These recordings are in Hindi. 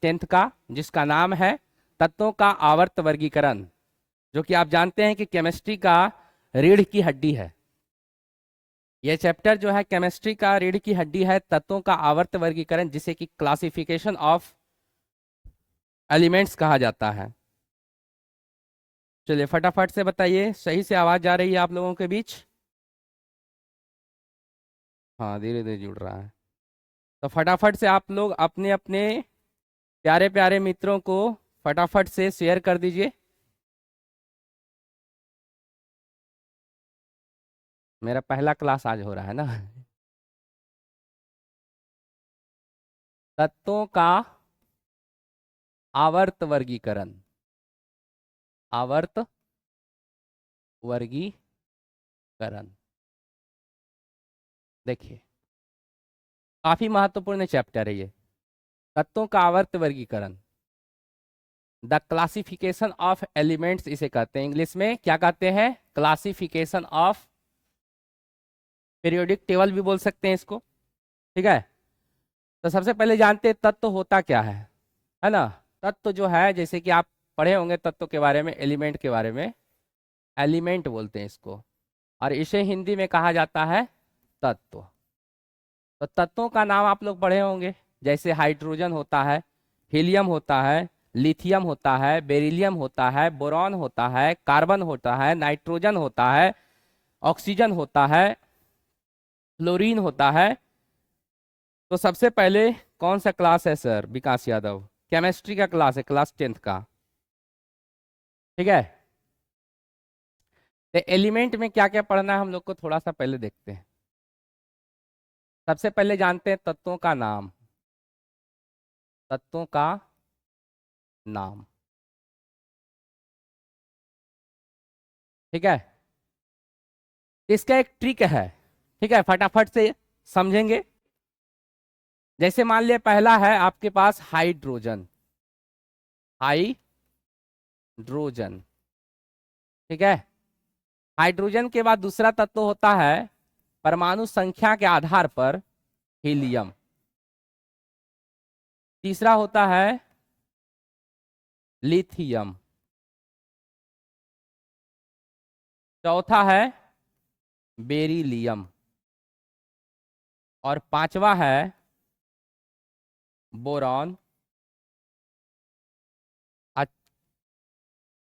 10th का, जिसका नाम है तत्वों का आवर्त वर्गीकरण, जो कि आप जानते हैं कि केमिस्ट्री का रीढ़ की हड्डी है। यह चैप्टर जो है केमिस्ट्री का रीढ़ की हड्डी है, तत्वों का आवर्त वर्गीकरण, जिसे कि क्लासिफिकेशन ऑफ एलिमेंट्स कहा जाता है। चलिए फटाफट से बताइए, सही से आवाज जा रही है आप लोगों के बीच? हाँ, धीरे धीरे जुड़ रहा है। तो फटाफट से आप लोग अपने अपने प्यारे प्यारे मित्रों को फटाफट से शेयर कर दीजिए। मेरा पहला क्लास आज हो रहा है ना। तत्वों का आवर्त वर्गीकरण, आवर्त वर्गीकरण। देखिए काफी महत्वपूर्ण चैप्टर है ये, तत्वों का आवर्त वर्गीकरण, द क्लासिफिकेशन ऑफ एलिमेंट्स इसे कहते हैं। इंग्लिश में क्या कहते हैं? क्लासिफिकेशन ऑफ, पीरियोडिक टेबल भी बोल सकते हैं इसको, ठीक है। तो सबसे पहले जानते हैं तत्व होता क्या है ना। तत्व जो है, जैसे कि आप पढ़े होंगे तत्व के बारे में, एलिमेंट के बारे में, एलिमेंट बोलते हैं इसको, और इसे हिंदी में कहा जाता है तत्व। तो तत्वों का नाम आप लोग पढ़े होंगे, जैसे हाइड्रोजन होता है, हीलियम होता है, लिथियम होता है, बेरिलियम होता है, बोरॉन होता है, कार्बन होता है, नाइट्रोजन होता है, ऑक्सीजन होता है, फ्लोरीन होता है। तो सबसे पहले कौन सा क्लास है सर विकास यादव? केमिस्ट्री का क्लास है, क्लास 10th का, ठीक है। तो एलिमेंट में क्या क्या पढ़ना है हम लोग को, थोड़ा सा पहले देखते हैं। सबसे पहले जानते हैं तत्वों का नाम, तत्वों का नाम, ठीक है। इसका एक ट्रिक है, ठीक है, फटाफट से समझेंगे। जैसे मान लिया पहला है आपके पास हाइड्रोजन, हाइड्रोजन, ठीक है। हाइड्रोजन के बाद दूसरा तत्व होता है परमाणु संख्या के आधार पर हीलियम, तीसरा होता है लिथियम, चौथा है बेरिलियम, और पांचवा है बोरॉन,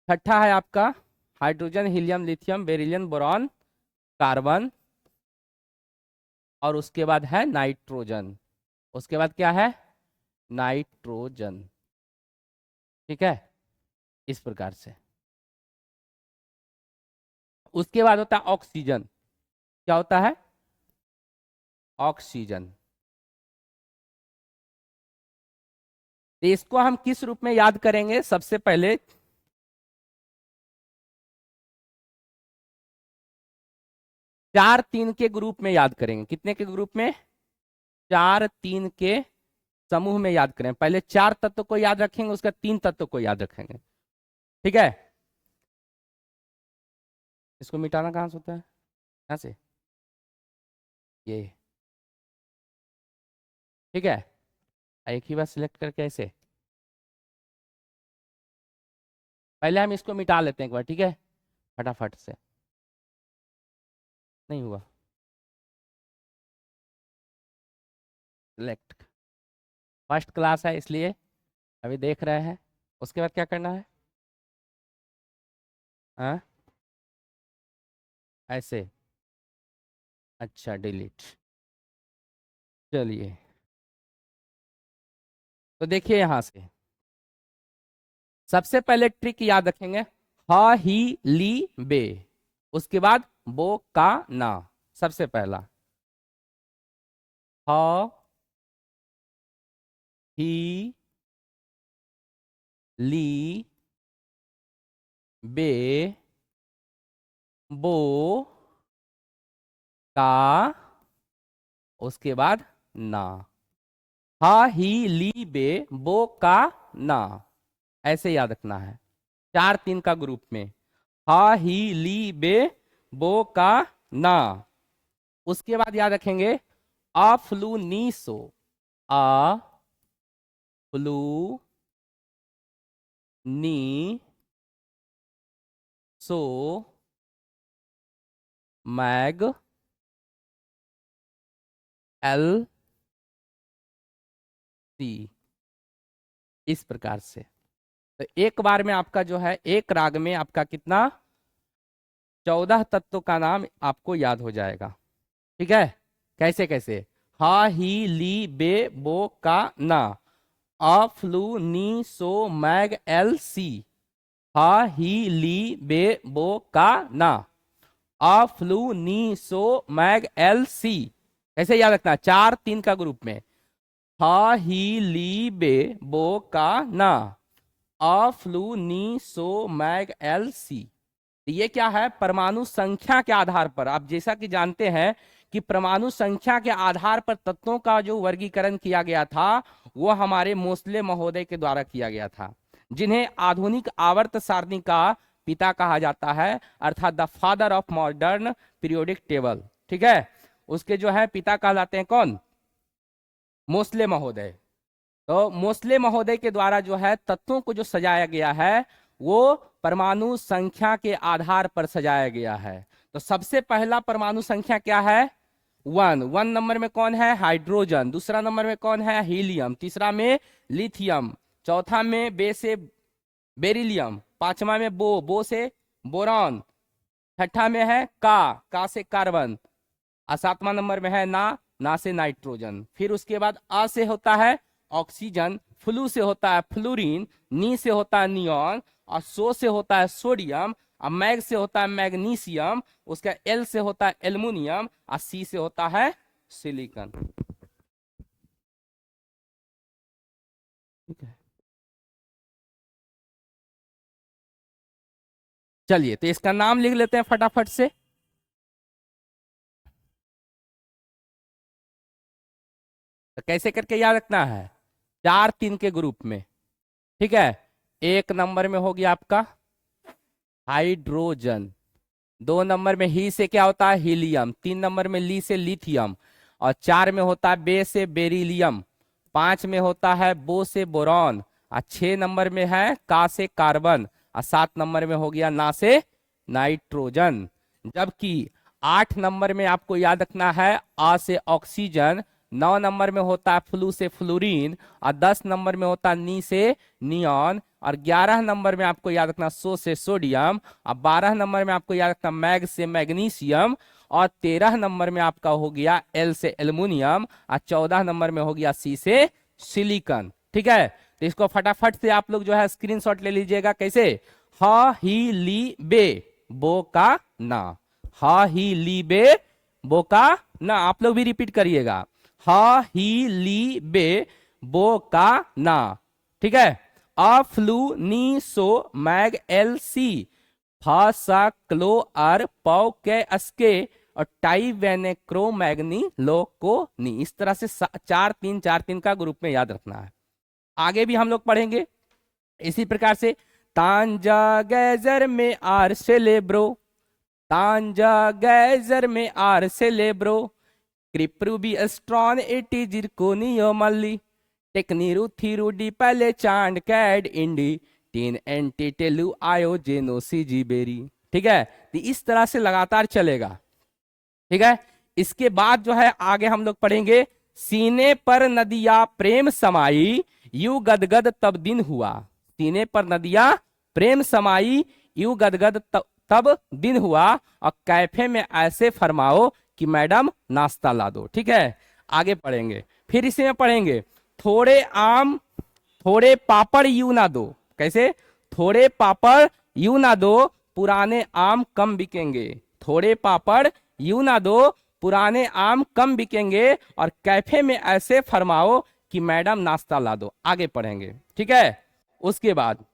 छठा है आपका hydrogen, helium, lithium, beryllium, boron, carbon, और उसके बाद है नाइट्रोजन। उसके बाद क्या है? नाइट्रोजन, ठीक है, इस प्रकार से। उसके बाद होता है ऑक्सीजन। क्या होता है? ऑक्सीजन। तो इसको हम किस रूप में याद करेंगे? सबसे पहले 4 3 के ग्रुप में याद करेंगे। कितने के ग्रुप में? 4 3 के समूह में याद करें। पहले 4 तत्व को याद रखेंगे, उसका 3 तत्व को याद रखेंगे, ठीक है। इसको मिटाना कहां से होता है? यहां से, ये, ठीक है। एक ही बार सिलेक्ट करके ऐसे पहले हम इसको मिटा लेते हैं एक बार, ठीक है, फटाफट से। नहीं हुआ सिलेक्ट, फर्स्ट क्लास है इसलिए अभी देख रहे हैं। उसके बाद क्या करना है? हाँ, ऐसे, अच्छा डिलीट। चलिए, तो देखिए यहां से सबसे पहले ट्रिक याद रखेंगे, ह ही ली बे, उसके बाद बो का ना। सबसे पहला ह ही ली बे बो का, उसके बाद ना। हा ही ली बे बो का ना, ऐसे याद रखना है। 4 3 का ग्रुप में, हा ही ली बे बो का ना। उसके बाद याद रखेंगे अफ्लूनीसो, आ फ्लू नी सो मैग एल सी, इस प्रकार से। तो एक बार में आपका जो है एक राग में आपका कितना 14 तत्वों का नाम आपको याद हो जाएगा। ठीक है, कैसे कैसे? हा ही ली बे बो का ना, अ फ्लू नी सो मैग एल सी। हा ही ली बे बो का ना, अ फ्लू नी सो मैग एल सी। कैसे याद रखना? 4 3 का ग्रुप में। हा ही ली बे बो का ना, अ फ्लू नी सो मैग एल सी। ये क्या है? परमाणु संख्या के आधार पर, आप जैसा कि जानते हैं कि परमाणु संख्या के आधार पर तत्वों का जो वर्गीकरण किया गया था वो हमारे मोसले महोदय के द्वारा किया गया था, जिन्हें आधुनिक आवर्त सारणी का पिता कहा जाता है, अर्थात the father of modern periodic table. ठीक है, उसके जो है पिता कहलाते हैं कौन? मोसले महोदय। तो मोसले महोदय के द्वारा जो है तत्वों को जो सजाया गया है वो परमाणु संख्या के आधार पर सजाया गया है। तो सबसे पहला परमाणु संख्या क्या है? 1 नंबर में कौन है? हाइड्रोजन। दूसरा नंबर में कौन है? हीलियम। तीसरा में लिथियम। चौथा में बे से बेरिलियम। पांचवा में बो से बोरॉन। छठा में है का से कार्बन। और सातवां नंबर में है ना से नाइट्रोजन। फिर उसके बाद अ से होता है ऑक्सीजन, फ्लू से होता है फ्लोरीन, नी से होता है नियॉन, और सो से होता है सोडियम, और मैग से होता है मैग्नीशियम, उसका एल से होता है एल्युमिनियम, और सी से होता है सिलिकॉन। ठीक है, चलिए तो इसका नाम लिख लेते हैं फटाफट से। तो कैसे करके याद रखना है? 4 3 के ग्रुप में। ठीक है, एक नंबर में हो गया आपका हाइड्रोजन। 2 नंबर में ही से क्या होता है? हीलियम। 3 नंबर में ली से लिथियम, और 4 में होता है बे से बेरिलियम। 5 में होता है बो से बोरॉन, और 6 नंबर में है का से कार्बन, और 7 नंबर में हो गया ना से नाइट्रोजन। जबकि 8 नंबर में आपको याद रखना है आ से ऑक्सीजन। 9 नंबर में होता है फ्लू से फ्लोरीन, और 10 नंबर में होता है नी से नियॉन, और 11 नंबर में आपको याद रखना सो से सोडियम, और 12 नंबर में आपको याद रखना मैग से मैग्नीशियम, और 13 नंबर में आपका हो गया एल से एल्युमिनियम, और 14 नंबर में हो गया सी से सिलिकॉन। ठीक है, तो इसको फटाफट से आप लोग जो है स्क्रीनशॉट ले लीजिएगा। कैसे? हा ही ली बे बो का ना, हा ही ली बे बो का ना। आप लोग भी रिपीट करिएगा, हा ही ली बे बो का ना। ठीक है, अ फ्लू नी सो मैग एल सी, फा सा क्लो आर पौ के अस्के, और टाई वेने क्रो मैग्नी लो को नी। इस तरह से 4 3 का ग्रुप में याद रखना है। आगे भी हम लोग पढ़ेंगे इसी प्रकार से। तांजा गैजर में आर सेलेब्रो, तांजा गैजर में आर सेलेब्रो, क्रिप्रू बी स्ट्रॉन एटी जिरकोनियो मल्ली, टेक्नीरू थीरू डी पहले चांड कैड इंडी, टीन एंटी टेलू आयो जेनो सीजी बेरी। ठीक है, तो इस तरह से लगातार चलेगा। ठीक है, इसके बाद जो है आगे हम लोग पढ़ेंगे, सीने पर नदिया प्रेम समाई, यू गदगद तब दिन हुआ। सीने पर नदिया प्रेम समाई, यू गदगद तब दिन हुआ, और कैफे में ऐसे फरमाओ कि मैडम नाश्ता ला दो। ठीक है, आगे पढ़ेंगे। फिर इसी में पढ़ेंगे, थोड़े आम थोड़े पापड़ यूं ना दो। कैसे? थोड़े पापड़ यूं ना दो, पुराने आम कम बिकेंगे। थोड़े पापड़ यूं ना दो, पुराने आम कम बिकेंगे, और कैफे में ऐसे फरमाओ कि मैडम नाश्ता ला दो। आगे पढ़ेंगे। ठीक है, उसके बाद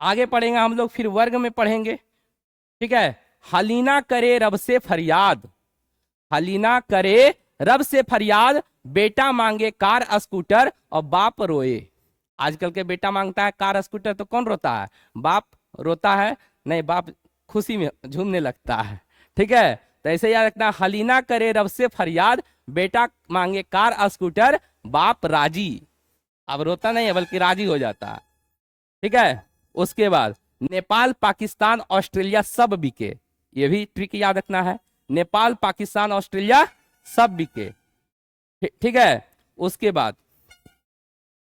आगे पढ़ेंगे हम लोग, फिर वर्ग में पढ़ेंगे। ठीक है, हलीना करे रब से फरियाद, हलीना करे रब से फरियाद, बेटा मांगे कार स्कूटर और बाप रोए। आजकल के बेटा मांगता है कार स्कूटर तो कौन रोता है? बाप रोता है? नहीं, बाप खुशी में झूमने लगता है। ठीक है, तो ऐसे याद रखना, हलीना करे रब से फरियाद, बेटा मांगे कार स्कूटर, बाप राजी। अब रोता नहीं है बल्कि राजी हो जाता है। ठीक है, उसके बाद नेपाल पाकिस्तान ऑस्ट्रेलिया सब बिके, ये भी ट्रिक याद रखना है। नेपाल पाकिस्तान ऑस्ट्रेलिया सब बिके। ठीक है, उसके बाद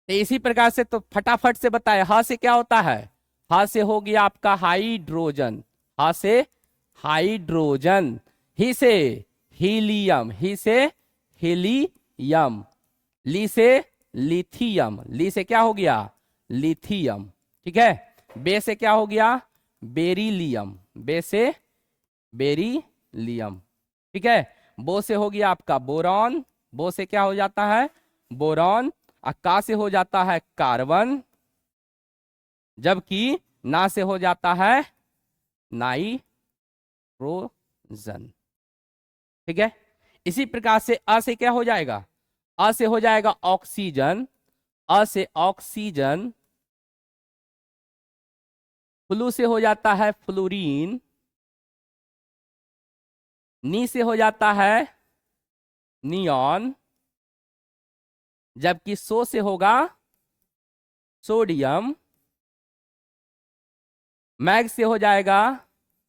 तो इसी प्रकार से तो फटाफट से बताए, हा से क्या होता है? हा से हो गया आपका हाइड्रोजन, हा से हाइड्रोजन, ही से हीलियम, ही से हीलियम, ली से लिथियम, ली से क्या हो गया? लिथियम। ठीक है, बे से क्या हो गया? बेरिलियम, बे से बेरिलियम। ठीक है, बो से हो गया आपका बोरॉन, बो से क्या हो जाता है? बोरॉन। का से हो जाता है कार्बन, जबकि ना से हो जाता है नाइट्रोजन। ठीक है, इसी प्रकार से अ से क्या हो जाएगा? अ से हो जाएगा ऑक्सीजन, अ से ऑक्सीजन। फ्लू से हो जाता है फ्लोरीन, नी से हो जाता है नियॉन, जबकि सो से होगा सोडियम, मैग से हो जाएगा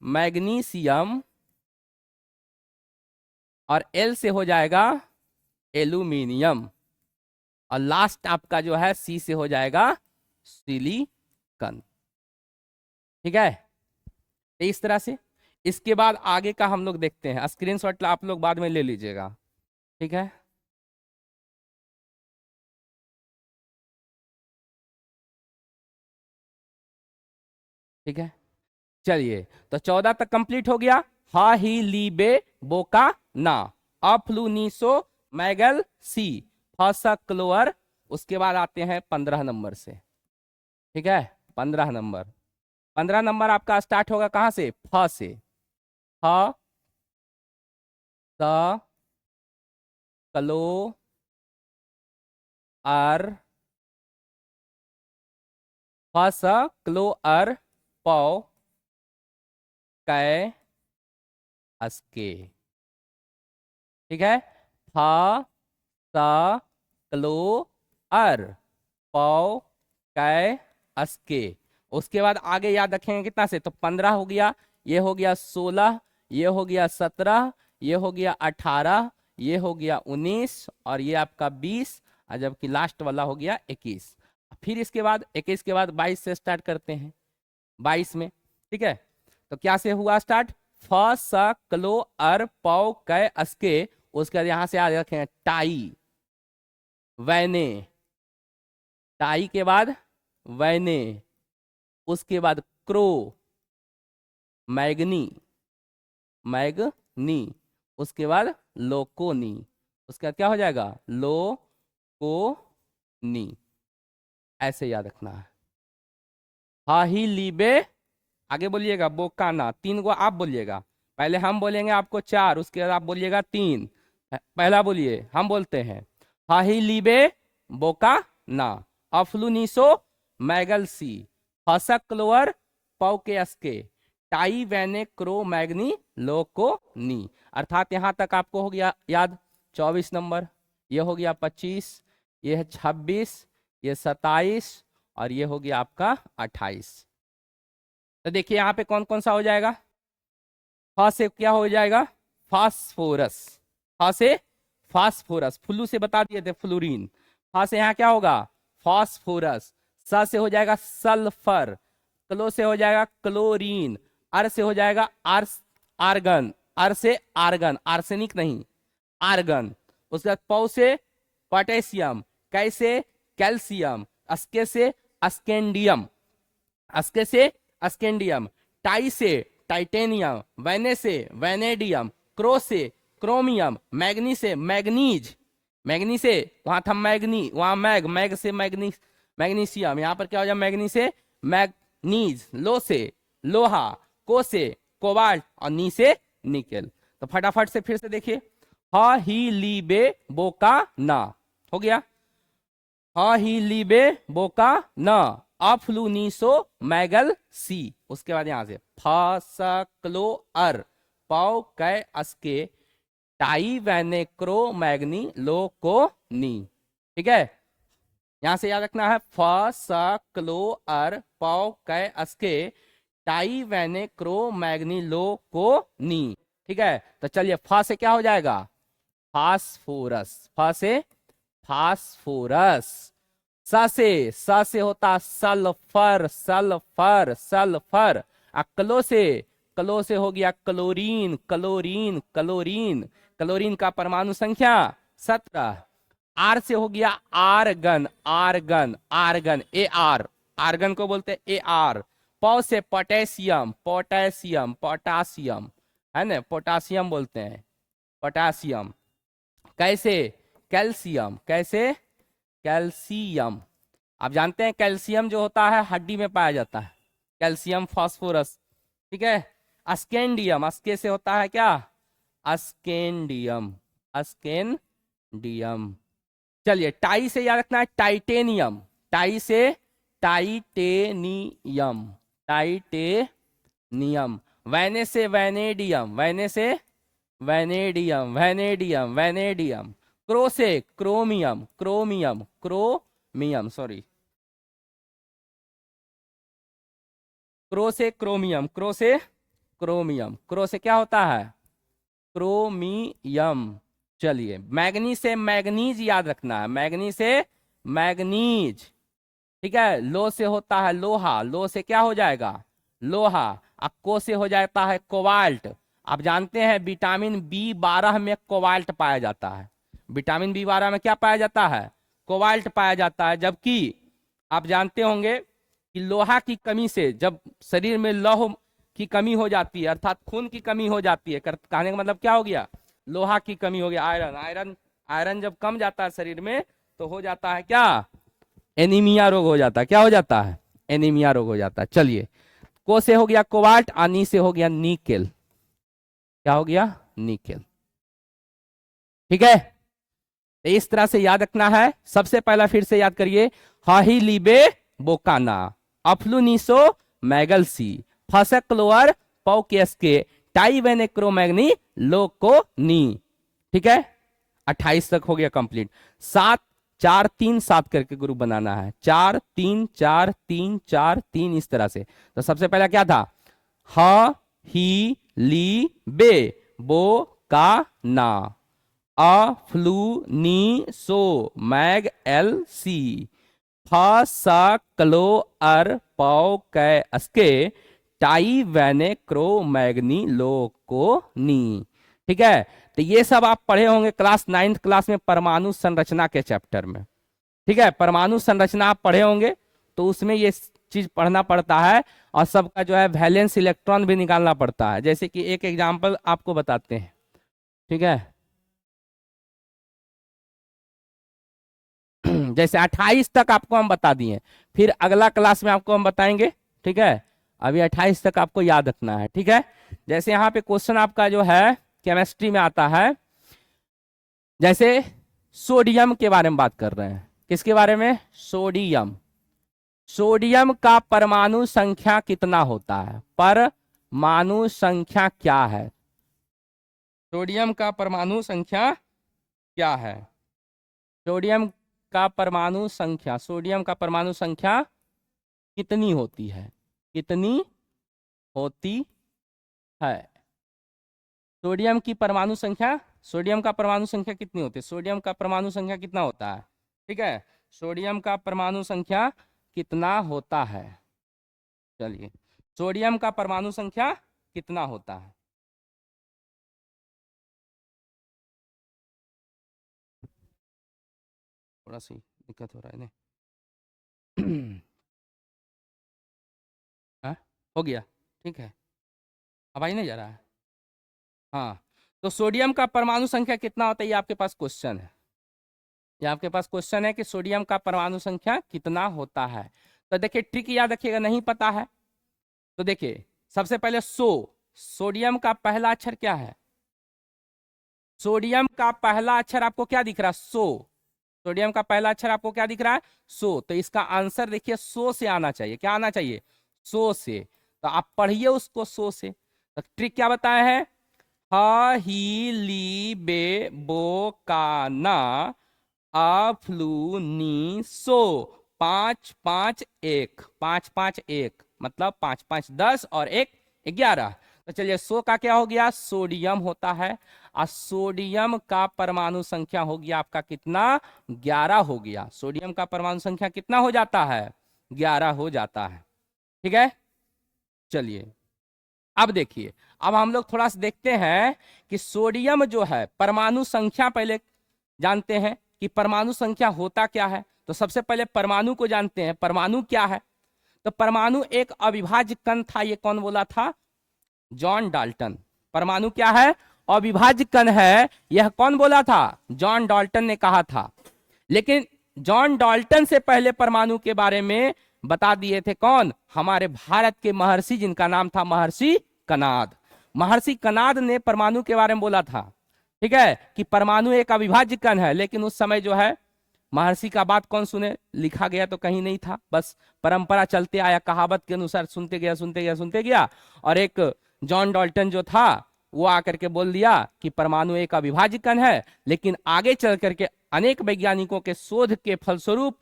मैग्नीशियम, और एल से हो जाएगा एल्यूमिनियम, और लास्ट आपका जो है सी से हो जाएगा सिलिकॉन। ठीक है, तो इस तरह से इसके बाद आगे का हम लोग देखते हैं, स्क्रीनशॉट आप लोग बाद में ले लीजिएगा। ठीक है, ठीक है, चलिए तो 14 तक कंप्लीट हो गया। हा ही ली बे बोका ना, अफ्लूनीसो मैगल सी, फसा क्लोअर। उसके बाद आते हैं 15 नंबर से। ठीक है, 15 नंबर, 15 नंबर आपका स्टार्ट होगा कहां से? फ से, फ स क्लो अर, फ स क्लो अर पौ कै अस्के। ठीक है, फ स क्लो अर पौ कै अस्के। उसके बाद आगे याद रखेंगे कितना से? तो 15 हो गया, ये हो गया 16, ये हो गया 17, ये हो गया 18, ये हो गया 19, और ये आपका 20, और जबकि लास्ट वाला हो गया 21। फिर इसके बाद 21 के बाद 22 से स्टार्ट करते हैं, 22 में। ठीक है, तो क्या से हुआ स्टार्ट? फ स क्लो अर पौ कै अस्के। उसके बाद यहां से याद रखें टाई, वैने, टाई के बाद वैने, उसके बाद क्रो, मैग्नी, मैग्नी, उसके बाद लोकोनी, उसके बाद क्या हो जाएगा? लोकोनी। ऐसे याद रखना है। हा ही लीबे, आगे बोलिएगा बोकाना, 3 गो आप बोलिएगा, पहले हम बोलेंगे आपको 4, उसके बाद आप बोलिएगा 3। पहला बोलिए, हम बोलते हैं हा ही लीबे बोका ना, अफ्लूनीसो मैगल सी, फसक क्लोअर पौकेस्के, टाई वैने क्रो मैग्नी लोको नी। अर्थात यहां तक आपको हो गया याद 24 नंबर, ये हो गया 25, ये है 26, ये 27, और ये हो गया आपका 28। तो देखिए यहाँ पे कौन कौन सा हो जाएगा? फ से क्या हो जाएगा? फास्फोरस, फ से फास्फोरस, फ्लू से बता दिए थे फ्लोरीन। फ से यहाँ क्या होगा? फास्फोरस। स से हो जाएगा सल्फर, क्लो से हो जाएगा क्लोरीन, अर से हो जाएगा आर्गन, अर से आर्गन, आर्सेनिक नहीं, आर्गन। उसके बाद पौ से पोटेशियम, कैसे कैल्शियम, अस्के से अस्केंडियम, अस्के से अस्केंडियम, टाई से टाइटेनियम, वैने से वैनेडियम, क्रो से क्रोमियम, मैग्नी से मैग्नीज, मैग्नी से वहां था मैग्नी, वहां मैग, मैग से मैग्नीशियम, यहां पर क्या हो जाए? मैग्नी से मैग्नीज, लो से लोहा, को से कोबाल्ट, और नी से निकेल। तो फटाफट से फिर से देखिए, हा ही लीबे बोका ना हो गया, हा ही लीबे बोका ना, अफ्लूनीसो मैगल सी। उसके बाद यहां से फासक्लो अर पौ कै अस्के, टाई वैनेक्रो मैग्नी लोको नी। ठीक है, यहां से याद रखना है फ स क्लो अर पौ कै अस्के टाई वैने क्रो मैग्नी लो को नी। ठीक है, तो चलिए फ से क्या हो जाएगा, फास्फोरस, फ से फास्फोरस। स से होता सल्फर, सल्फर, सल्फर। क्लो से हो गया क्लोरीन, क्लोरीन, क्लोरीन। क्लोरीन का परमाणु संख्या 17। आर से हो गया argon, argon, argon, A R, argon को बोलते हैं ए आर। पौ से पोटेशियम, पोटेशियम, पोटासियम, है ना, पोटासियम बोलते हैं, पोटासियम। कैसे, कैल्शियम, कैसे, कैल्शियम। आप जानते हैं कैल्शियम जो होता है हड्डी में पाया जाता है, कैल्शियम फास्फोरस। ठीक है, अस्केंडियम, अस्के से होता है क्या, अस्केंडियम, अस्केंडियम। चलिए टाई से याद रखना है टाइटेनियम, टाई से टाइटेनियम, टाइटेनियम। वैने से वैनेडियम, वैने से वैनेडियम, वैनेडियम, वैनेडियम। क्रो से chromium, chromium, chromium, sorry, crow से क्रोमियम, क्रो से क्रोमियम। क्रो से क्या होता है, क्रोमियम। चलिए मैग्नीज से मैग्नीज याद रखना है, मैग्नीज से मैग्नीज। ठीक है, लो से होता है लोहा, लो से क्या हो जाएगा, लोहा। को से हो जाता है कोबाल्ट। आप जानते हैं विटामिन B12 में कोबाल्ट पाया जाता है, विटामिन B12 में क्या पाया जाता है, कोबाल्ट पाया जाता है। जबकि आप जानते होंगे कि लोहा की कमी से जब शरीर में लौह की कमी हो जाती है, अर्थात खून की कमी हो जाती है, कहने का मतलब क्या हो गया, लोहा की कमी हो गया, आयरन, आयरन, आयरन जब कम जाता है शरीर में तो हो जाता है क्या, एनीमिया रोग हो जाता है। क्या हो जाता है, एनीमिया रोग हो जाता है। चलिए को से हो गया कोबाल्ट, नी से हो गया निकेल। क्या हो गया, निकेल। ठीक है, तो इस तरह से याद रखना है। सबसे पहला फिर से याद करिए, हाही लीबे बोकाना, अफ्लूनिसो मैगलसी, फसक्लोअर पौकेस्के, टाइवेनेक्रोमैग्नी लोकोनी। ठीक है, 28 तक हो गया कंप्लीट। 7 4 3 7 करके ग्रुप बनाना है, 4 3 4 3 4 3, इस तरह से। तो सबसे पहला क्या था, ह ही ली बे बो का ना, अफ्लूनिसो मैग एल सी, क्लो अर पौ कै अस्के, टाई वैने क्रो मैग्नी लोकोनी। ठीक है, तो ये सब आप पढ़े होंगे क्लास 9th क्लास में परमाणु संरचना के चैप्टर में। ठीक है, परमाणु संरचना आप पढ़े होंगे, तो उसमें ये चीज पढ़ना पड़ता है, और सबका जो है वैलेंस इलेक्ट्रॉन भी निकालना पड़ता है। जैसे कि एक एग्जांपल आपको बताते हैं। ठीक है, जैसे 28 तक आपको हम बता दिए, फिर अगला क्लास में आपको हम बताएंगे। ठीक है, अभी 28 तक आपको याद रखना है। ठीक है, जैसे यहाँ पे क्वेश्चन आपका जो है केमिस्ट्री में आता है, जैसे सोडियम के बारे में बात कर रहे हैं। किसके बारे में, सोडियम। सोडियम का परमाणु संख्या कितना होता है, परमाणु संख्या क्या है, सोडियम का परमाणु संख्या क्या है, सोडियम का परमाणु संख्या, सोडियम का परमाणु संख्या कितनी होती है, कितनी होती है, सोडियम की परमाणु संख्या, सोडियम का परमाणु संख्या कितनी होती है, सोडियम का परमाणु संख्या कितना होता है। ठीक है, सोडियम का परमाणु संख्या कितना होता है। चलिए, सोडियम का परमाणु संख्या कितना होता है, थोड़ा सी दिक्कत हो रहा है ना। हाँ, हो गया, ठीक है, अब आई नहीं जा रहा है। हाँ, तो सोडियम का परमाणु संख्या कितना होता है, ये आपके पास क्वेश्चन है, ये आपके पास क्वेश्चन है कि सोडियम का परमाणु संख्या कितना होता है। तो देखिए ट्रिक याद रखिएगा, नहीं पता है तो देखिए, सबसे पहले सोडियम का पहला अक्षर क्या है, सोडियम का पहला अक्षर आपको क्या दिख रहा है, सोडियम का पहला अक्षर आपको क्या दिख रहा है, तो इसका आंसर देखिए से आना चाहिए, क्या आना चाहिए, से। तो आप पढ़िए उसको से। तो ट्रिक क्या बताया है, ह ही ली बे बो का ना, अफ्लूनीसो 551 551 मतलब 5 5 10 और 1 11। तो चलिए सो का क्या हो गया, सोडियम होता है, और सोडियम का परमाणु संख्या हो गया आपका कितना, 11 हो गया। सोडियम का परमाणु संख्या कितना हो जाता है, 11 हो जाता है। ठीक है, चलिए अब देखिए, अब हम लोग थोड़ा सा देखते हैं कि सोडियम जो है परमाणु संख्या पहले जानते हैं कि परमाणु संख्या होता क्या है। तो सबसे पहले परमाणु को जानते हैं, परमाणु क्या है। तो परमाणु एक अविभाज्य कण था, ये कौन बोला था, जॉन डाल्टन। परमाणु क्या है, अविभाज्य कण है, यह कौन बोला था, जॉन डाल्टन ने कहा था। लेकिन जॉन डाल्टन से पहले परमाणु के बारे में बता दिए थे कौन, हमारे भारत के महर्षि, जिनका नाम था महर्षि कनाद। महर्षि कनाद ने परमाणु के बारे में बोला था, ठीक है, कि परमाणु एक अविभाज्य कण है। लेकिन उस समय जो है महर्षि का बात कौन सुने, लिखा गया तो कहीं नहीं था, बस परंपरा चलते आया, कहावत के अनुसार सुनते गया सुनते गया सुनते गया, और एक जॉन डाल्टन जो था वो आकर के बोल दिया कि परमाणु एक अविभाज्य कण है। लेकिन आगे चल करके अनेक वैज्ञानिकों के शोध के फलस्वरूप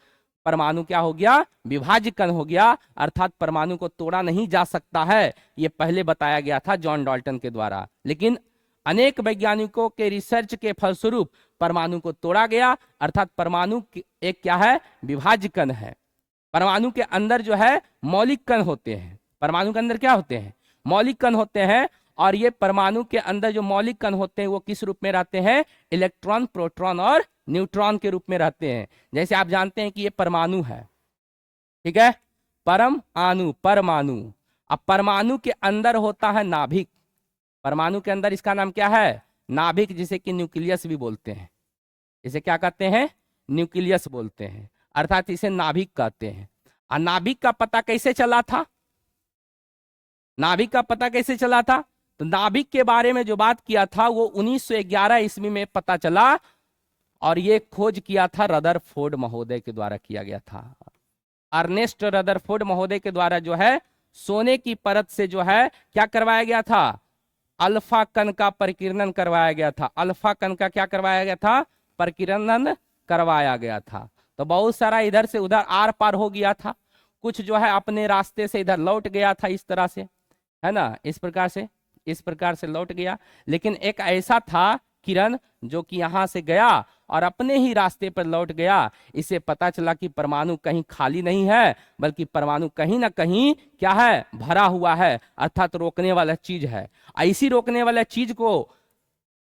परमाणु क्या हो गया, विभाज्य कण हो गया, अर्थात परमाणु को तोड़ा नहीं जा सकता है, ये पहले बताया गया था जॉन डाल्टन के द्वारा। लेकिन अनेक वैज्ञानिकों के रिसर्च के फलस्वरूप परमाणु को तोड़ा गया, अर्थात परमाणु एक क्या है, विभाज्य कण है। परमाणु के अंदर जो है मौलिक कण होते हैं, परमाणु के अंदर क्या होते हैं, मौलिक कण होते हैं। और ये परमाणु के अंदर जो मौलिक कण होते हैं वो किस रूप में रहते हैं, इलेक्ट्रॉन, प्रोटॉन और न्यूट्रॉन के रूप में रहते हैं। जैसे आप जानते हैं कि ये परमाणु है, ठीक है, परमाणु, परमाणु। अब परमाणु के अंदर होता है नाभिक, परमाणु के अंदर इसका नाम क्या है, नाभिक, जिसे कि न्यूक्लियस भी बोलते हैं। इसे क्या कहते हैं, न्यूक्लियस बोलते हैं, अर्थात इसे नाभिक कहते हैं। और नाभिक का पता कैसे चला था, नाभिक का पता कैसे चला था, तो नाभिक के बारे में जो बात किया था वो 1911 ईस्वी में पता चला, और ये खोज किया था रदरफोर्ड महोदय के द्वारा किया गया था। अर्नेस्ट रदरफोर्ड महोदय के द्वारा जो है सोने की परत से जो है क्या करवाया गया था, अल्फा कण का परिकीर्णन करवाया गया था। अल्फा कण का क्या करवाया गया था, परिकीर्णन करवाया गया था। तो बहुत सारा इधर से उधर आर पार हो गया था, कुछ जो है अपने रास्ते से इधर लौट गया था, इस तरह से, है ना, इस प्रकार से लौट गया। लेकिन एक ऐसा था किरण जो कि यहां से गया और अपने ही रास्ते पर लौट गया। इसे पता चला कि परमाणु कहीं खाली नहीं है, बल्कि परमाणु कहीं ना कहीं क्या है, भरा हुआ है, अर्थात रोकने वाला चीज है। ऐसी रोकने वाला चीज को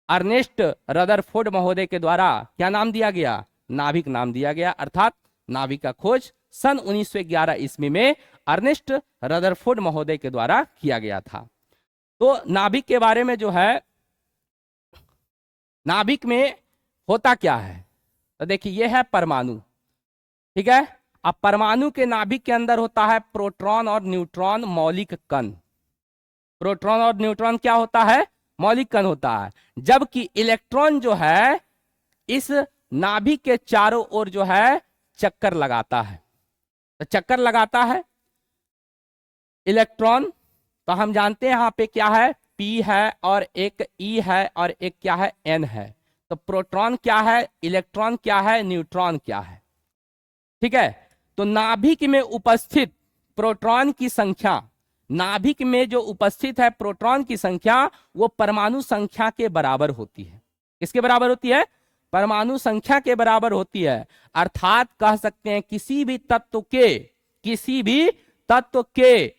अर्नेस्ट रदरफोर्ड महोदय के द्वारा क्या नाम दिया गया, नाभिक नाम दिया गया। अर्थात नाभिक का खोज सन 1911 ईस्वी में अर्नेस्ट रदरफोर्ड महोदय के द्वारा किया गया था। तो नाभिक के बारे में जो है, नाभिक में होता क्या है, तो देखिए ये है परमाणु, ठीक है। अब परमाणु के नाभिक के अंदर होता है प्रोटॉन और न्यूट्रॉन मौलिक कण। प्रोटॉन और न्यूट्रॉन क्या होता है, मौलिक कण होता है। जबकि इलेक्ट्रॉन जो है इस नाभिक के चारों ओर जो है चक्कर लगाता है। तो चक्कर लगाता है इलेक्ट्रॉन, तो हम जानते हैं यहाँ पे क्या है, P है और एक E है और एक क्या है, N है। तो प्रोटॉन क्या है, इलेक्ट्रॉन क्या है, न्यूट्रॉन क्या है, ठीक है। तो नाभिक में उपस्थित प्रोटॉन की संख्या, नाभिक में जो उपस्थित है प्रोटॉन की संख्या वो परमाणु संख्या के बराबर होती है। किसके बराबर होती है, परमाणु संख्या के बराबर होती है। अर्थात कह सकते हैं किसी भी तत्व के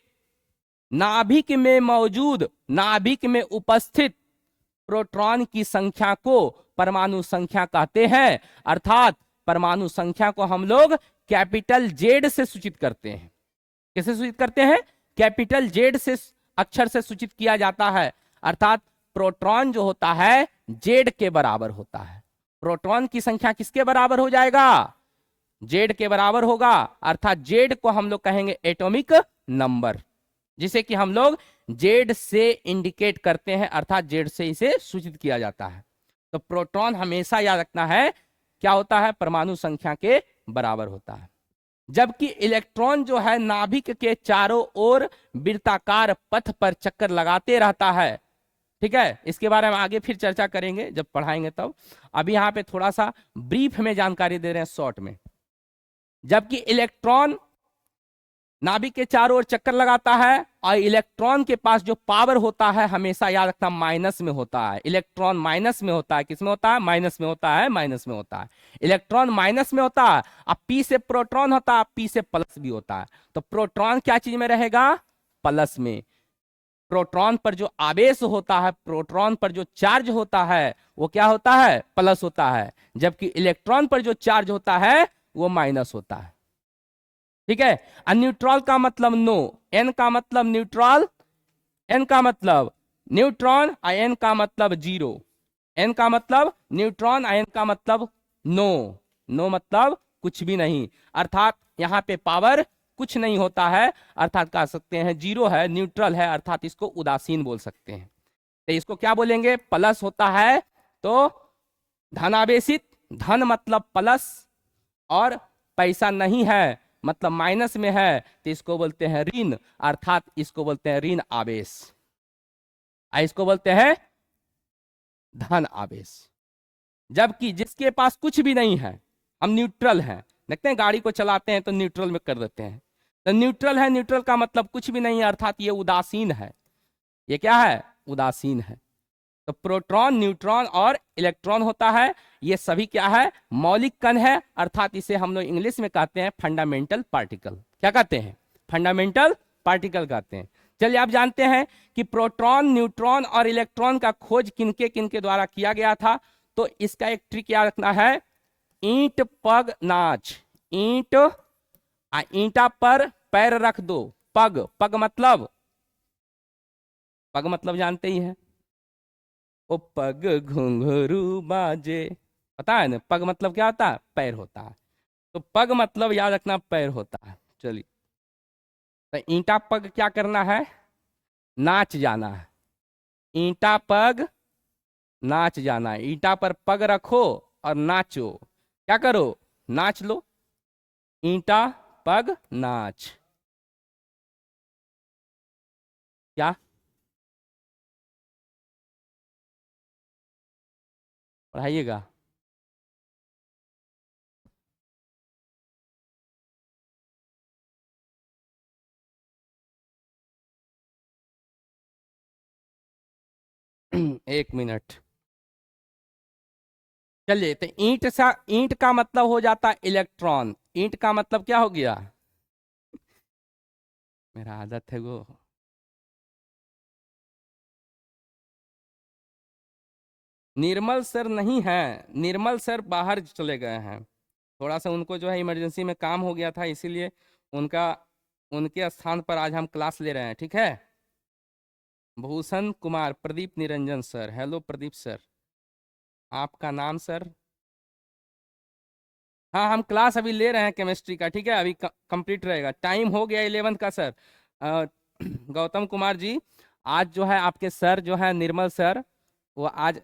नाभिक में मौजूद, नाभिक में उपस्थित प्रोटॉन की संख्या को परमाणु संख्या कहते हैं। अर्थात परमाणु संख्या को हम लोग कैपिटल जेड से सूचित करते हैं। कैसे सूचित करते हैं, कैपिटल जेड से अक्षर से सूचित किया जाता है। अर्थात प्रोटॉन जो होता है जेड के बराबर होता है। प्रोटॉन की संख्या किसके बराबर हो जाएगा, जेड के बराबर होगा। अर्थात जेड को हम लोग कहेंगे एटॉमिक नंबर, जिसे कि हम लोग जेड से इंडिकेट करते हैं, अर्थात जेड से इसे सूचित किया जाता है। तो प्रोटॉन हमेशा याद रखना है क्या होता है, परमाणु संख्या के बराबर होता है। जबकि इलेक्ट्रॉन जो है नाभिक के चारों ओर वृत्ताकार पथ पर चक्कर लगाते रहता है। ठीक है, इसके बारे में आगे फिर चर्चा करेंगे जब पढ़ाएंगे तब। अभी यहाँ पे थोड़ा सा ब्रीफ में जानकारी दे रहे हैं शॉर्ट में। जबकि इलेक्ट्रॉन नाभिक के चारों ओर चक्कर लगाता है और इलेक्ट्रॉन के पास जो पावर होता है हमेशा याद रखना माइनस में होता है। इलेक्ट्रॉन माइनस में होता है, किसमें होता है? माइनस में होता है, माइनस में होता है। इलेक्ट्रॉन माइनस में होता है, अब पी से प्रोटॉन होता है, पी से प्लस भी होता है। तो प्रोटॉन क्या चीज में रहेगा? प्लस में। प्रोटॉन पर जो आवेश होता है, प्रोटॉन पर जो चार्ज होता है वो क्या होता है? प्लस होता है। जबकि इलेक्ट्रॉन पर जो चार्ज होता है वो माइनस होता है। ठीक है। न्यूट्रॉल का मतलब नो, एन का मतलब न्यूट्रॉल, एन का मतलब न्यूट्रॉन और एन का मतलब जीरो। एन का मतलब न्यूट्रॉन और एन का मतलब नो। नो मतलब कुछ भी नहीं, अर्थात यहां पे पावर कुछ नहीं होता है, अर्थात कह सकते हैं जीरो है, न्यूट्रल है, अर्थात इसको उदासीन बोल सकते हैं। तो इसको क्या बोलेंगे? प्लस होता है तो धनावेशित, धन मतलब प्लस, और पैसा नहीं है मतलब माइनस में है तो इसको बोलते हैं ऋण, अर्थात इसको बोलते हैं ऋण आवेश, इसको बोलते हैं धन आवेश। जबकि जिसके पास कुछ भी नहीं है, हम न्यूट्रल हैं, देखते हैं गाड़ी को चलाते हैं तो न्यूट्रल में कर देते हैं, तो न्यूट्रल है, न्यूट्रल का मतलब कुछ भी नहीं है, अर्थात ये उदासीन है। ये क्या है? उदासीन है। तो प्रोटॉन, न्यूट्रॉन और इलेक्ट्रॉन होता है, ये सभी क्या है? मौलिक कण है, अर्थात इसे हम लोग इंग्लिश में कहते हैं फंडामेंटल पार्टिकल। क्या कहते हैं? फंडामेंटल पार्टिकल कहते हैं। चलिए, आप जानते हैं कि प्रोटॉन, न्यूट्रॉन और इलेक्ट्रॉन का खोज किनके किनके द्वारा किया गया था? तो इसका एक ट्रिक याद रखना है, ईंट पग नाच। ईंट, ईंटा पर पैर रख दो। पग, पग मतलब, पग मतलब जानते ही हैं, ओ पग घुंघरू बाजे, पता है ना? पग मतलब क्या होता है? पैर होता है। तो पग मतलब याद रखना पैर होता है। चलिए, तो ईंटा पग क्या करना है? नाच जाना है। ईंटा पग नाच जाना है। ईंटा पर पग रखो और नाचो। क्या करो? नाच लो। ईंटा पग नाच। क्या? पढ़ाइएगा। एक मिनट। चलिए, तो ईंट का मतलब हो जाता है इलेक्ट्रॉन। ईंट का मतलब क्या हो गया? मेरा आदत है वो। निर्मल सर नहीं है, निर्मल सर बाहर चले गए हैं। थोड़ा सा उनको जो है इमरजेंसी में काम हो गया था, इसीलिए उनका, उनके स्थान पर आज हम क्लास ले रहे हैं। ठीक है। Bhushan Kumar, Pradeep Niranjan sir. Hello Pradeep sir, आपका नाम सर? हाँ, हम क्लास अभी ले रहे हैं केमिस्ट्री का। ठीक है, अभी कंप्लीट रहेगा, टाइम हो गया 11 का सर। अ, गौतम कुमार जी, आज जो है आपके सर जो है निर्मल सर, वो आज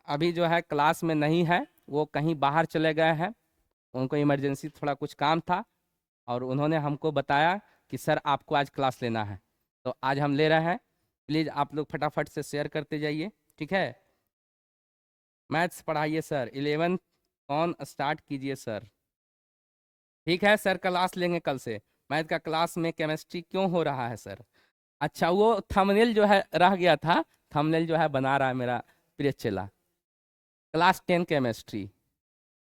अभी जो है क्लास में नहीं है, वो कहीं बाहर चले गए हैं। उनको इमरजेंसी थोड़ा कुछ काम था और उन्होंने हमको बताया कि सर आपको आज क्लास लेना है, तो आज हम ले रहे हैं। प्लीज़ आप लोग फटाफट से शेयर करते जाइए। ठीक है। मैथ्स पढ़ाइए सर, 11 कौन स्टार्ट कीजिए सर। ठीक है सर, क्लास लेंगे कल से। मैथ का क्लास में केमिस्ट्री क्यों हो रहा है सर? अच्छा, वो थंबनेल जो है रह गया था, थंबनेल जो है बना रहा है मेरा प्रिय चेला। क्लास 10 केमिस्ट्री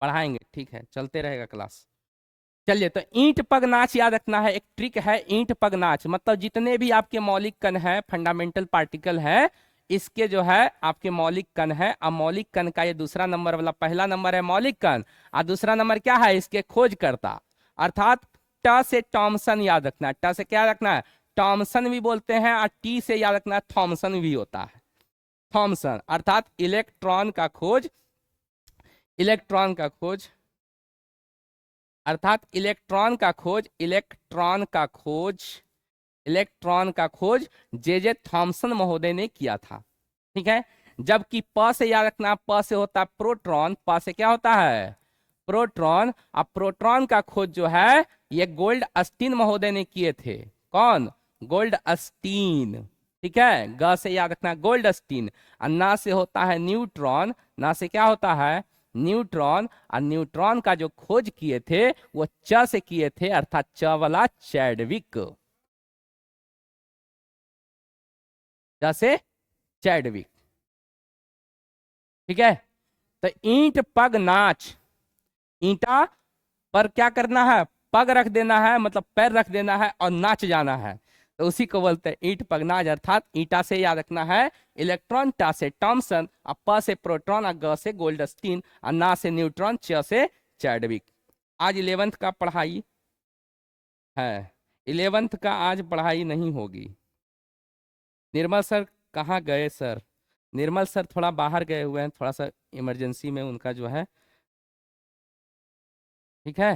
पढ़ाएंगे। ठीक है, चलते रहेगा क्लास। चलिए, तो ईंट पग नाच याद रखना है, एक ट्रिक है ईंट पग नाच। मतलब जितने भी आपके मौलिक कण है, फंडामेंटल पार्टिकल है, इसके जो है आपके मौलिक कण है। अब मौलिक कण का ये दूसरा नंबर वाला, पहला नंबर है मौलिक कण और दूसरा नंबर क्या है? इसके खोजकर्ता, अर्थात ट से टॉमसन याद रखना है। ट से क्या रखना है? टॉमसन भी बोलते हैं, और टी से याद रखना है थॉमसन भी होता है। थॉमसन अर्थात इलेक्ट्रॉन का खोज, इलेक्ट्रॉन का खोज, अर्थात इलेक्ट्रॉन का खोज, इलेक्ट्रॉन का खोज, इलेक्ट्रॉन का खोज जे थॉमसन महोदय ने किया था। ठीक है। जबकि प से याद रखना, प से होता है प्रोटॉन, प से क्या होता है? प्रोटॉन। अब प्रोटॉन का खोज जो है ये गोल्ड अस्टीन महोदय ने किए थे। कौन? गोल्ड अस्टीन। ठीक है, ग से याद रखना गोल्डस्टीन। और ना से होता है न्यूट्रॉन, ना से क्या होता है न्यूट्रॉन। और न्यूट्रॉन का जो खोज किए थे वो च से किए थे, अर्थात च वाला चैडविक, च से चैडविक। ठीक है, तो ईंट पग नाच, ईंटा पर क्या करना है, पग रख देना है, मतलब पैर रख देना है और नाच जाना है, तो उसी को बोलते हैं ईंट पग नाच। अर्थात ईंटा से याद रखना है इलेक्ट्रॉन, टा से टॉमसन, और प से प्रोटॉन, और ग से गोल्डस्टीन, और ना से न्यूट्रॉन, च से चैडविक। आज 11th का पढ़ाई है, 11th का आज पढ़ाई नहीं होगी। निर्मल सर कहाँ गए सर? निर्मल सर थोड़ा बाहर गए हुए हैं, थोड़ा सा इमरजेंसी में उनका जो है। ठीक है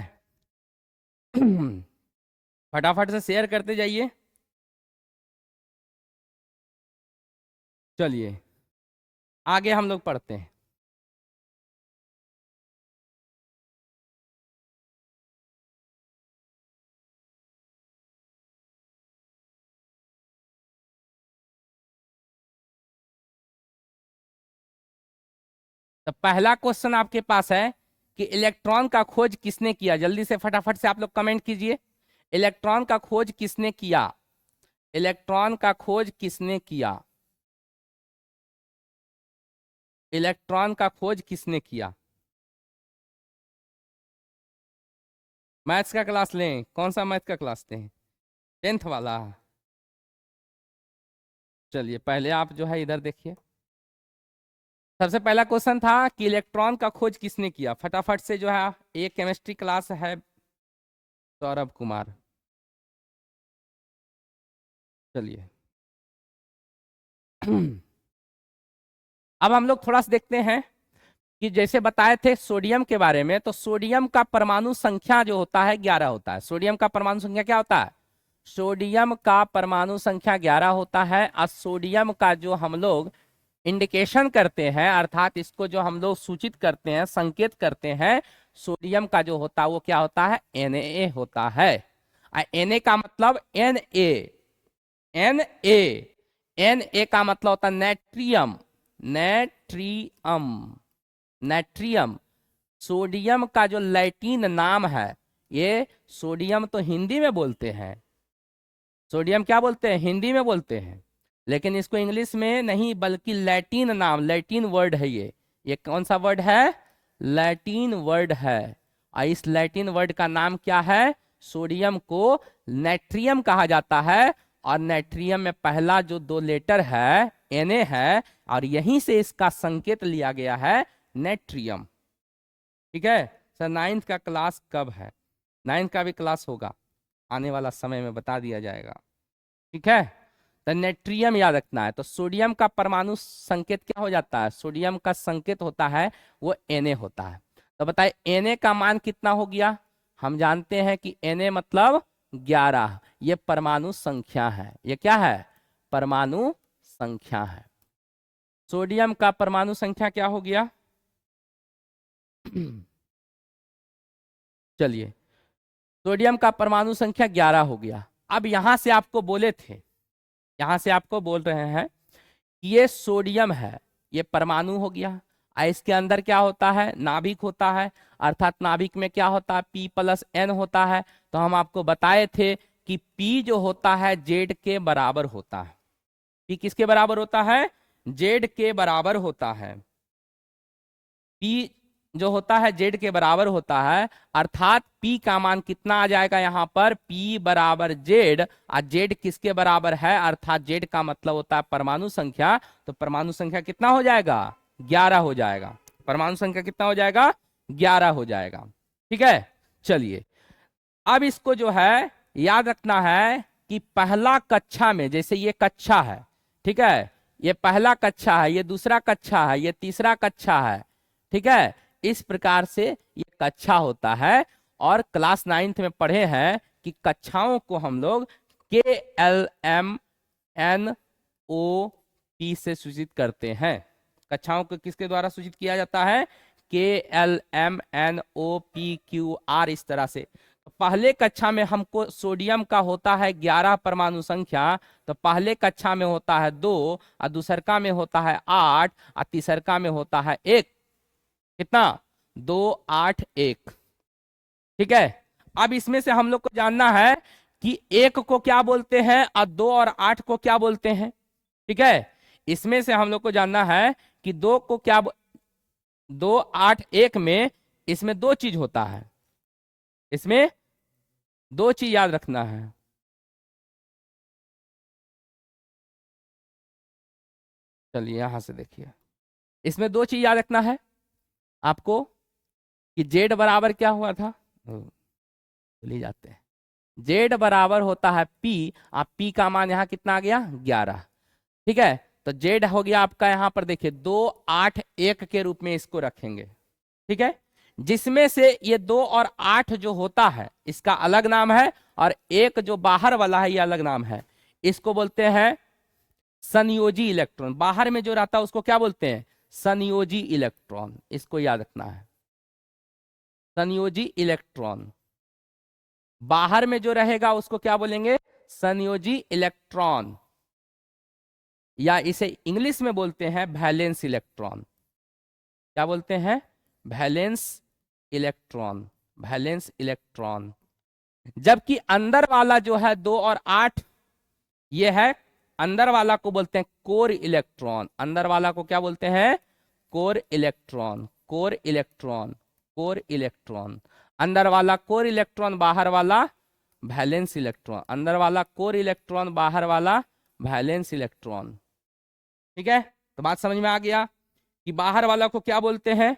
फटाफट से शेयर करते जाइए। चलिए आगे हम लोग पढ़ते हैं। तो पहला क्वेश्चन आपके पास है कि इलेक्ट्रॉन का खोज किसने किया? जल्दी से फटाफट से आप लोग कमेंट कीजिए, इलेक्ट्रॉन का खोज किसने किया? इलेक्ट्रॉन का खोज किसने किया? इलेक्ट्रॉन का खोज किसने किया? मैथ्स का क्लास लें? कौन सा मैथ का क्लास लें? 10th वाला? चलिए पहले आप जो है इधर देखिए। सबसे पहला क्वेश्चन था कि इलेक्ट्रॉन का खोज किसने किया। फटाफट से जो है, एक केमिस्ट्री क्लास है, सौरभ कुमार। चलिए अब हम लोग थोड़ा सा देखते हैं कि जैसे बताए थे सोडियम के बारे में, तो सोडियम का परमाणु संख्या जो होता है 11 होता है। सोडियम का परमाणु संख्या क्या होता है? सोडियम का परमाणु संख्या 11 होता है। और सोडियम का जो हम लोग इंडिकेशन करते हैं, अर्थात इसको जो हम लोग सूचित करते हैं, संकेत करते हैं, सोडियम का जो होता है वो क्या होता है? Na होता है। Na का मतलब Na का मतलब होता है नेट्रियम, नेट्रियम, नेट्रियम। सोडियम का जो लैटिन नाम है, ये सोडियम तो हिंदी में बोलते हैं, सोडियम क्या बोलते हैं? हिंदी में बोलते हैं, लेकिन इसको इंग्लिश में नहीं, बल्कि लैटिन नाम, लैटिन वर्ड है ये कौन सा वर्ड है? लैटिन वर्ड है। और इस लैटिन वर्ड का नाम क्या है? सोडियम को नेट्रियम कहा जाता है। और नेट्रियम में पहला जो दो लेटर है Na है, और यहीं से इसका संकेत लिया गया है नेट्रियम। ठीक है सर, 9th का क्लास कब है? 9th का भी क्लास होगा, आने वाला समय में बता दिया जाएगा। ठीक है, तो नेट्रियम याद रखना है। तो सोडियम का परमाणु संकेत क्या हो जाता है? सोडियम का संकेत होता है वो Na होता है। तो बताइए Na का मान कितना हो गया? हम जानते हैं कि Na मतलब 11, ये परमाणु संख्या है। ये क्या है? परमाणु संख्या है। सोडियम का परमाणु संख्या क्या हो गया? चलिए, सोडियम का परमाणु संख्या 11 हो गया। अब यहां से आपको बोले थे, यहां से आपको बोल रहे हैं कि ये सोडियम है, ये परमाणु हो गया। और इसके अंदर क्या होता है? नाभिक होता है। अर्थात नाभिक में क्या होता है? P+N होता है। तो हम आपको बताए थे कि P जो होता है Z के बराबर होता है। P किसके बराबर होता है? Z के बराबर होता है। P जो होता है Z के बराबर होता है। अर्थात P का मान कितना आ जाएगा यहाँ पर? P बराबर Z। और Z किसके बराबर है? अर्थात Z का मतलब होता है परमाणु संख्या। तो परमाणु संख्या कितना हो जाएगा? 11 हो जाएगा। परमाणु संख्या कितना हो जाएगा? 11 हो जाएगा। ठीक है, चलिए अब इसको जो है याद रखना है कि पहला कक्षा में, जैसे ये कक्षा है, ठीक है, ये पहला कक्षा है, ये दूसरा कक्षा है, ये तीसरा कक्षा है। ठीक है, इस प्रकार से ये कक्षा होता है। और क्लास 9th में पढ़े हैं कि कक्षाओं को हम लोग KLMNOP से सूचित करते हैं। कक्षाओं को किसके द्वारा सूचित किया जाता है? KLMNOPQR, इस तरह से। पहले कक्षा में हमको सोडियम का होता है 11 परमाणु संख्या, तो पहले कक्षा में होता है 2, और दूसरका में होता है 8, और तीसरका में होता है 1। कितना? 2 8 1। ठीक है। अब इसमें से हम लोग को जानना है कि 1 को क्या बोलते हैं और 2 और 8 को क्या बोलते हैं। ठीक है। इसमें से हम लोग को जानना है कि 2 को क्या 2 8 1 में इसमें दो चीज होता है, इसमें दो चीज याद रखना है। चलिए यहां से देखिए, इसमें दो चीज याद रखना है आपको कि जेड बराबर क्या हुआ था, भूल ही जाते हैं। जेड बराबर होता है पी, आप पी का मान यहां कितना आ गया 11। ठीक है। तो जेड हो गया आपका यहां पर देखिए 2 8 1 के रूप में इसको रखेंगे। ठीक है। जिसमें से ये 2 और 8 जो होता है इसका अलग नाम है, और एक जो बाहर वाला है ये अलग नाम है। इसको बोलते हैं संयोजी इलेक्ट्रॉन। बाहर में जो रहता है उसको क्या बोलते हैं? संयोजी इलेक्ट्रॉन। इसको याद रखना है, संयोजी इलेक्ट्रॉन। बाहर में जो रहेगा उसको क्या बोलेंगे? संयोजी इलेक्ट्रॉन, या इसे इंग्लिश में बोलते हैं वैलेंस इलेक्ट्रॉन। क्या बोलते हैं? Valence electron, valence electron. जबकि अंदर वाला जो है 2 और 8, ये है अंदर वाला को बोलते हैं कोर इलेक्ट्रॉन। अंदर वाला को क्या बोलते हैं? Core electron, core electron, core electron. अंदर वाला कोर इलेक्ट्रॉन, बाहर वाला वैलेंस इलेक्ट्रॉन। अंदर वाला कोर इलेक्ट्रॉन, बाहर वाला वैलेंस इलेक्ट्रॉन। ठीक है। तो बात समझ में आ गया कि बाहर वाला को क्या बोलते हैं?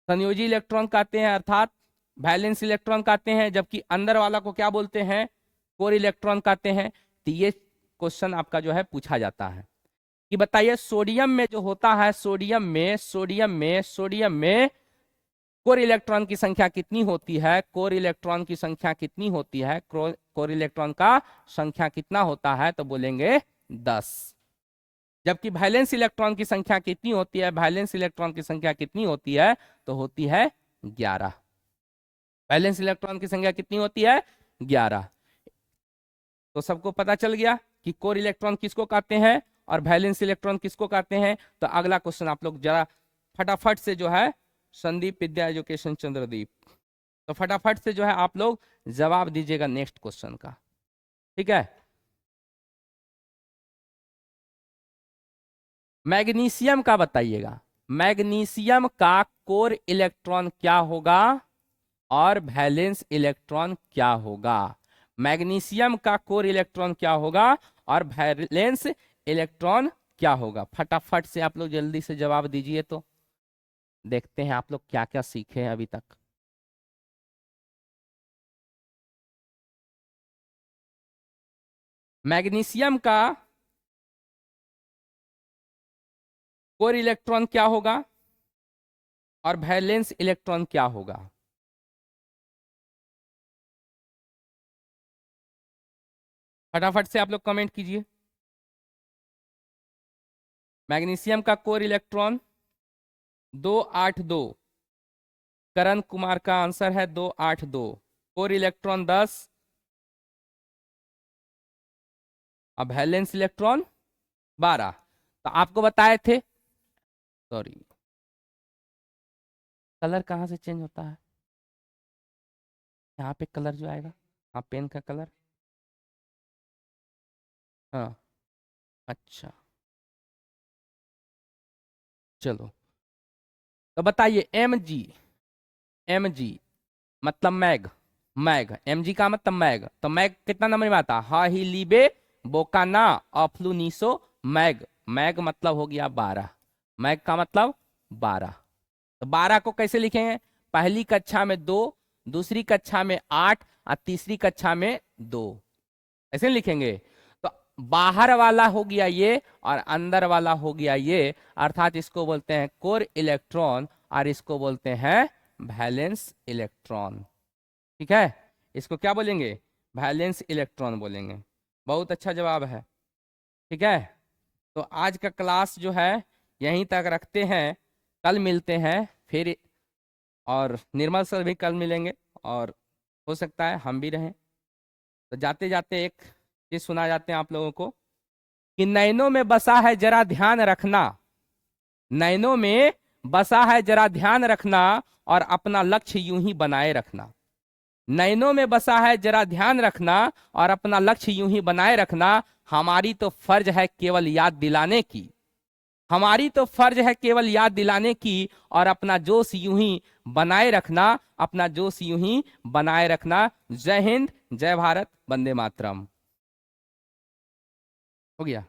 संयोजी इलेक्ट्रॉन कहते हैं, अर्थात वैलेंस इलेक्ट्रॉन कहते हैं। जबकि अंदर वाला को क्या बोलते हैं? कोर इलेक्ट्रॉन कहते हैं। तो ये क्वेश्चन आपका जो है पूछा जाता है कि बताइए सोडियम में जो होता है, सोडियम में कोर इलेक्ट्रॉन की संख्या कितनी होती है? कोर इलेक्ट्रॉन की संख्या कितनी होती है? कोर इलेक्ट्रॉन का संख्या कितना होता है? तो बोलेंगे 10। जबकि वैलेंस इलेक्ट्रॉन की संख्या कितनी होती है? वैलेंस इलेक्ट्रॉन की संख्या कितनी होती है? तो होती है 11। वैलेंस इलेक्ट्रॉन की संख्या कितनी होती है? 11। तो सबको पता चल गया कि कोर इलेक्ट्रॉन किसको कहते हैं और वैलेंस इलेक्ट्रॉन किसको कहते हैं। तो अगला क्वेश्चन आप लोग जरा फटाफट से जो है, संदीप विद्या एजुकेशन चंद्रदीप, तो फटाफट से जो है आप लोग जवाब दीजिएगा नेक्स्ट क्वेश्चन का। ठीक है। मैग्नीशियम का बताइएगा, मैग्नीशियम का कोर इलेक्ट्रॉन क्या होगा और वैलेंस इलेक्ट्रॉन क्या होगा? मैग्नीशियम का कोर इलेक्ट्रॉन क्या होगा और वैलेंस इलेक्ट्रॉन क्या होगा? फटाफट से आप लोग जल्दी से जवाब दीजिए, तो देखते हैं आप लोग क्या क्या सीखे हैं अभी तक। मैग्नीशियम का कोर इलेक्ट्रॉन क्या होगा और वैलेंस इलेक्ट्रॉन क्या होगा? फटाफट से आप लोग कमेंट कीजिए। मैग्नीशियम का कोर इलेक्ट्रॉन 282, करण कुमार का आंसर है 282। कोर इलेक्ट्रॉन 10 और वैलेंस इलेक्ट्रॉन 12। तो आपको बताए थे, सॉरी, कलर कहाँ से चेंज होता है? यहाँ पे कलर जो आएगा, हाँ पेन का कलर, हाँ अच्छा चलो। तो बताइए एम जी मतलब मैग, मैग एम जी का मतलब मैग। तो मैग कितना नंबर में आता है? हा ही लीबे बोकाना अफ्लूनिसो मैग। मैग मतलब हो गया 12। मैग का मतलब 12। तो 12 को कैसे लिखेंगे? पहली कक्षा में 2, दूसरी कक्षा में 8 और तीसरी कक्षा में 2, ऐसे लिखेंगे। तो बाहर वाला हो गया ये और अंदर वाला हो गया ये, अर्थात इसको बोलते हैं कोर इलेक्ट्रॉन और इसको बोलते हैं वैलेंस इलेक्ट्रॉन। ठीक है। इसको क्या बोलेंगे? वैलेंस इलेक्ट्रॉन बोलेंगे। बहुत अच्छा जवाब है। ठीक है। तो आज का क्लास जो है यहीं तक रखते हैं, कल मिलते हैं फिर, और निर्मल सर भी कल मिलेंगे, और हो सकता है हम भी रहें। तो जाते जाते एक चीज सुना जाते हैं आप लोगों को कि नैनों में बसा है जरा ध्यान रखना, नैनों में बसा है जरा ध्यान रखना और अपना लक्ष्य यूं ही बनाए रखना। नैनों में बसा है जरा ध्यान रखना और अपना लक्ष्य यूं ही बनाए रखना। हमारी तो फर्ज है केवल याद दिलाने की, हमारी तो फर्ज है केवल याद दिलाने की, और अपना जोश यूं ही बनाए रखना, अपना जोश यूं ही बनाए रखना। जय हिंद, जय भारत, वंदे मातरम। हो गया।